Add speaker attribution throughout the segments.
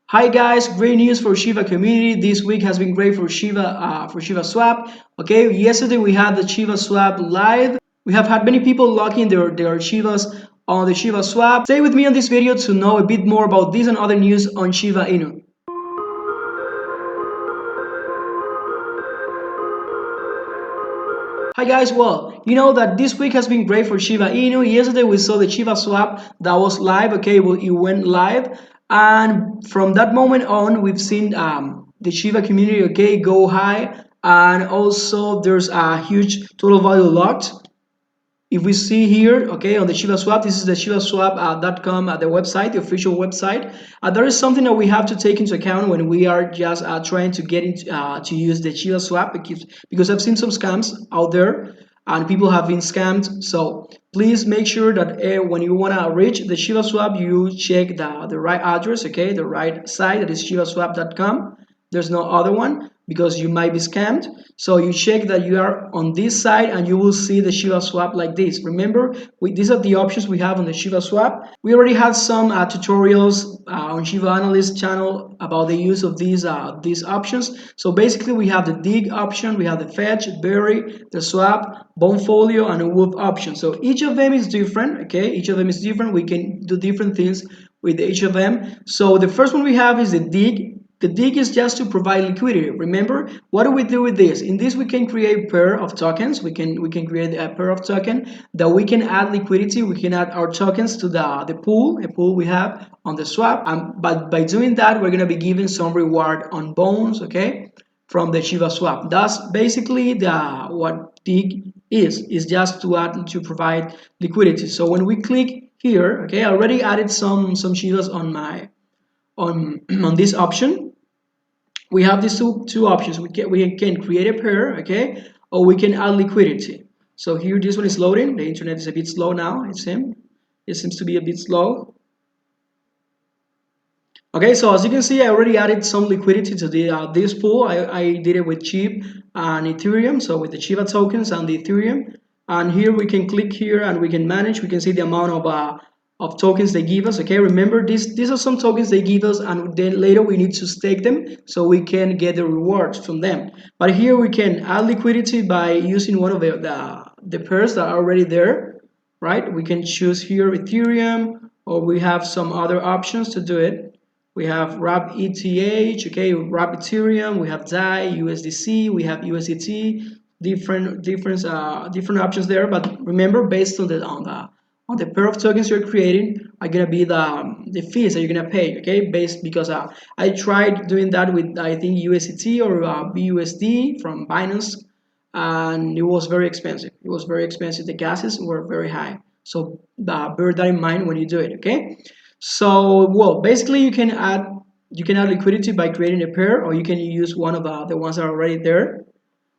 Speaker 1: Hi guys, great news for Shiba community. This week has been great for Shiba Swap. Okay, yesterday we had the Shiba Swap live. We have had many people locking their Shibas on the Shiba Swap. Stay with me on this video to know a bit more about this and other news on Shiba Inu. Hi guys, well, you know that this week has been great for Shiba Inu. Yesterday we saw the Shiba Swap that was live. Okay, well, it went live, and from that moment on, we've seen the Shiba community go high, and also there's a huge total value locked. If we see here, okay, on the Shiba Swap, this is the shibaswap.com, the website, the official website. There is something that we have to take into account when we are just trying to get into to use the Shiba Swap, because I've seen some scams out there and people have been scammed. So please make sure that when you want to reach the Shiba Swap, you check the right address, okay, the right site, that is shibaswap.com. There's no other one because you might be scammed. So you check that you are on this side and you will see the Shiba Swap like this. Remember, these are the options we have on the Shiba Swap. We already had some tutorials on Shiba Analyst channel about the use of these options. So basically we have the dig option, we have the fetch, bury, the swap, bondfolio, and a wolf option. So each of them is different, okay? Each of them is different. We can do different things with each of them. So the first one we have is the dig. The dig is just to provide liquidity. Remember, what do we do with this? In this, we can create a pair of tokens. We can create a pair of token that we can add liquidity. We can add our tokens to the pool, a pool we have on the swap. But by doing that, we're gonna be given some reward on bones, okay, from the Shiba swap. That's basically the what dig is just to provide liquidity. So when we click here, okay, I already added some Shibas on my on this option. We have these two options. We can create a pair, okay, or we can add liquidity. So here this one is loading. The internet is a bit slow now. It seems to be a bit slow. Okay, so as you can see, I already added some liquidity to this pool. I did it with Chip and Ethereum, so with the Shiba tokens and the Ethereum. And here we can click here and we can manage. We can see the amount of tokens they give us. Okay, remember these are some tokens they give us, and then later we need to stake them so we can get the rewards from them. But here we can add liquidity by using one of the pairs that are already there, right? We can choose here Ethereum, or we have some other options to do it. We have wrap ETH, okay, wrap Ethereum, we have DAI, USDC, we have USDT, different options there. But remember, based on the pair of tokens you're creating are gonna be the fees that you're gonna pay, okay? Based because I tried doing that with I think USDT or BUSD from Binance, and it was very expensive. It was very expensive. The gases were very high. So bear that in mind when you do it, okay? So, well, basically you can add liquidity by creating a pair, or you can use one of the ones that are already there.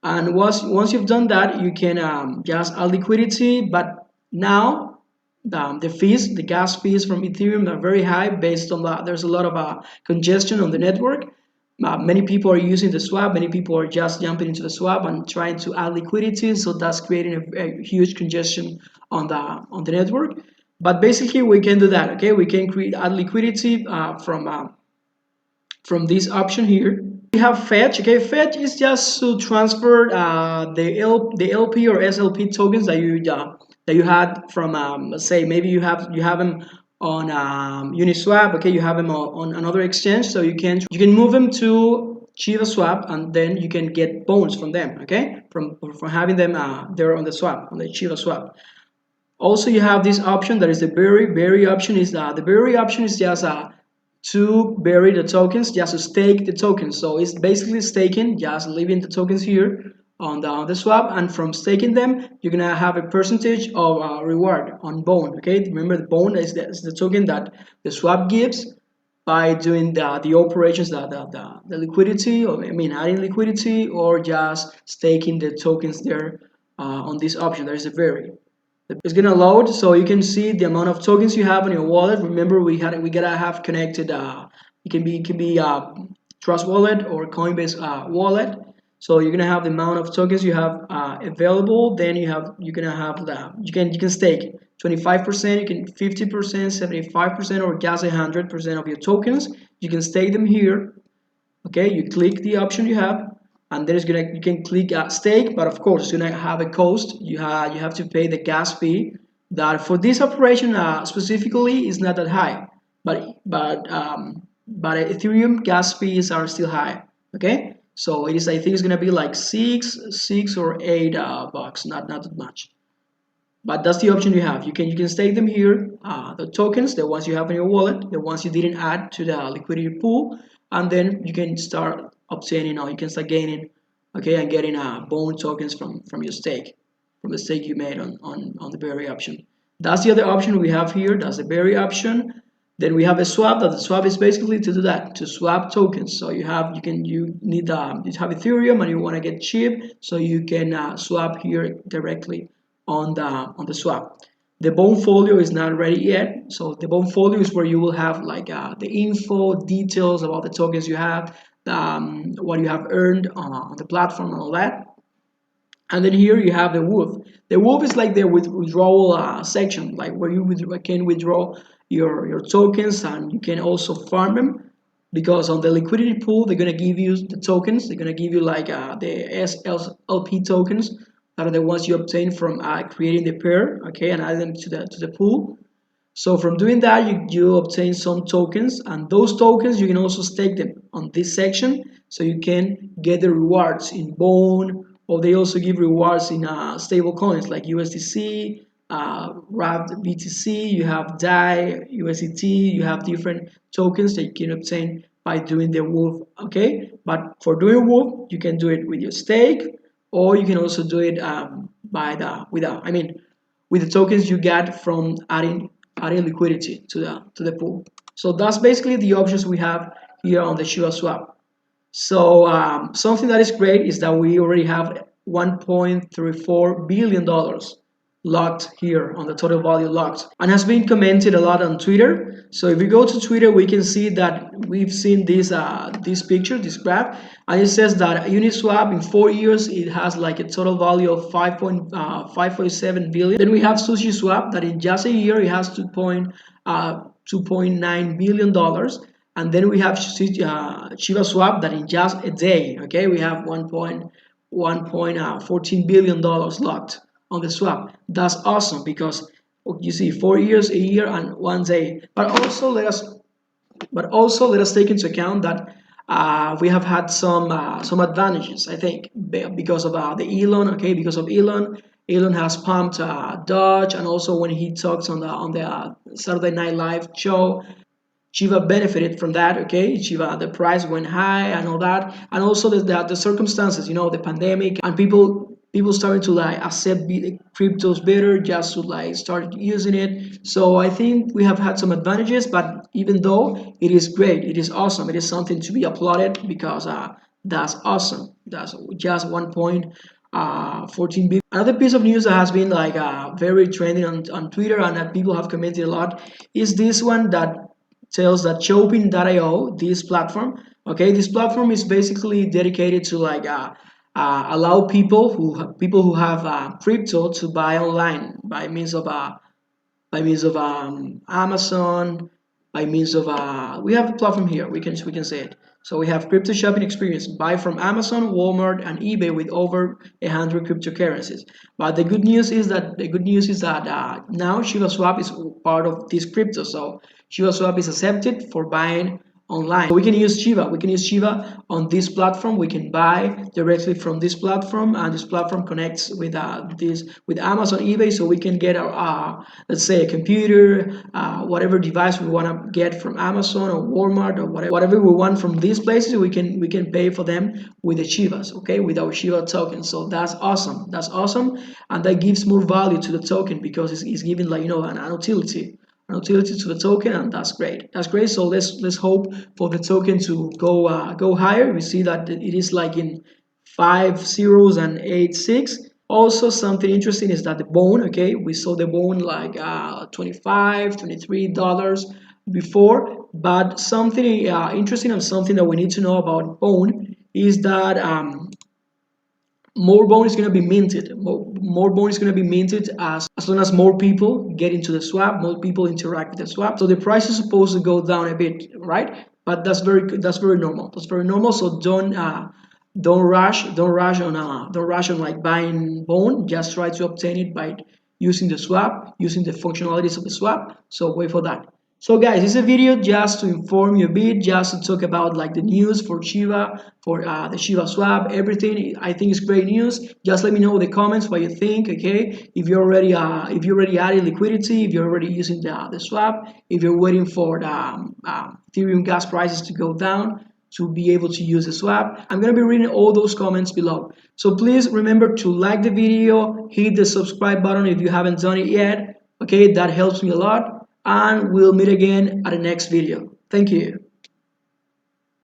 Speaker 1: And once you've done that, you can just add liquidity. But now the fees, the gas fees from Ethereum are very high based on that. There's a lot of congestion on the network. Many people are using the swap. Many people are just jumping into the swap and trying to add liquidity. So that's creating a huge congestion on the network. But basically, we can do that. Okay, we can add liquidity from this option here. We have fetch. Okay, fetch is just to transfer the LP or SLP tokens that you had from let's say maybe you have them on Uniswap. Okay, you have them on another exchange, so you can move them to Shiba Swap, and then you can get bones from them. Okay, from having them there on the swap, on the Shiba Swap. Also, you have this option that is the bury. Bury option is the bury option is just to bury the tokens, just to stake the tokens. So it's basically staking, just leaving the tokens here on the swap, and from staking them, you're gonna have a percentage of reward on bone. Okay, remember the bone is the token that the swap gives by doing the operations, the liquidity, or I mean adding liquidity, or just staking the tokens there on this option. There is a bury. It's gonna load, so you can see the amount of tokens you have on your wallet. Remember, we gotta have connected. It can be Trust Wallet or Coinbase wallet. So you're gonna have the amount of tokens you have available. Then you're gonna have the you can stake 25%, you can 50%, 75%, or just 100% of your tokens. You can stake them here. Okay, you click the option you have, and there's gonna you can click stake, but of course it's gonna have a cost. You have to pay the gas fee. That for this operation specifically is not that high, but Ethereum gas fees are still high. Okay, so it is, I think it's gonna be like six or eight bucks, not that much. But that's the option you have. You can stake them here, the tokens, the ones you have in your wallet, the ones you didn't add to the liquidity pool, and then you can start obtaining, or you can start gaining, okay, and getting bone tokens from your stake, from the stake you made on the berry option. That's the other option we have here. That's the berry option. Then we have a swap. That the swap is basically to do that, to swap tokens. So you have Ethereum and you want to get cheap, so you can swap here directly on the swap. The bone folio is not ready yet. So the bone folio is where you will have like the info, details about the tokens you have, what you have earned on the platform and all that. And then here you have the wolf. The wolf is like the withdrawal section, like where you can withdraw your tokens, and you can also farm them, because on the liquidity pool they're gonna give you the tokens. They're gonna give you like the SLP tokens, that are the ones you obtain from creating the pair, okay, and add them to the pool. So from doing that, you obtain some tokens, and those tokens you can also stake them on this section, so you can get the rewards in Bone, or they also give rewards in stable coins like USDC, wrapped BTC. You have DAI, USDT. You have different tokens that you can obtain by doing the Wolf. Okay, but for doing Wolf, you can do it with your stake, or you can also do it by the without. I mean, with the tokens you get from adding liquidity to the pool. So that's basically the options we have here on the Shiba Swap. So something that is great is that we already have $1.34 billion locked here, on the total value locked, and has been commented a lot on Twitter. So if we go to Twitter, we can see that we've seen this picture, this graph, and it says that Uniswap in 4 years it has like a total value of 5.7 billion. Then we have Sushi Swap that in just a year it has 2.9 billion dollars. And then we have Shiba Swap that in just a day, okay, we have 1.14 billion dollars locked on the swap. That's awesome, because you see 4 years, a year, and 1 day. But also let us take into account that we have had some advantages. I think because of the Elon. Okay, because of Elon. Elon has pumped Dodge, and also when he talks on the Saturday Night Live show, Shiba benefited from that. Okay, Shiba, the price went high and all that, and also the circumstances, the pandemic, and people started to like accept cryptos better, just to like start using it. So I think we have had some advantages, but even though it is great, it is awesome, it is something to be applauded, because that's awesome. That's just 1.14 billion. Another piece of news that has been like very trending on Twitter, and that people have commented a lot, is this one that tells that Chopin.io, this platform, okay, this platform is basically dedicated to like allow people who have crypto to buy online by means of Amazon, by means of we have a platform here. We can say it. So we have crypto shopping experience. Buy from Amazon, Walmart, and eBay with over 100 cryptocurrencies. But the good news is that now ShibaSwap is part of this crypto. So ShibaSwap is accepted for buying online. So we can use Shiba. We can use Shiba on this platform. We can buy directly from this platform, and this platform connects with Amazon, eBay, so we can get our let's say a computer, whatever device we want to get from Amazon or Walmart or whatever we want from these places. We can pay for them with the Shibas, okay, with our Shiba token. So that's awesome. That's awesome, and that gives more value to the token, because it's giving like an utility to the token, and that's great. That's great. So let's hope for the token to go higher. We see that it is like in 5 zeros and 8 6. Also, something interesting is that the bone. Okay, we saw the bone like 25 $23 before, but something interesting, and something that we need to know about bone is that more bone is going to be minted. More bone is going to be minted as soon as more people get into the swap, more people interact with the swap. So the price is supposed to go down a bit, right? But that's very normal. That's very normal. So don't rush on like buying bone. Just try to obtain it by using the swap, using the functionalities of the swap. So wait for that. So guys, this is a video just to inform you a bit, just to talk about like the news for Shiba, for the Shiba swap, everything. I think it's great news. Just let me know in the comments what you think. Okay, if you're already adding liquidity, if you're already using the swap, if you're waiting for the Ethereum gas prices to go down to be able to use the swap. I'm going to be reading all those comments below. So please remember to like the video, hit the subscribe button if you haven't done it yet. Okay, that helps me a lot. And we'll meet again at the next video. Thank you.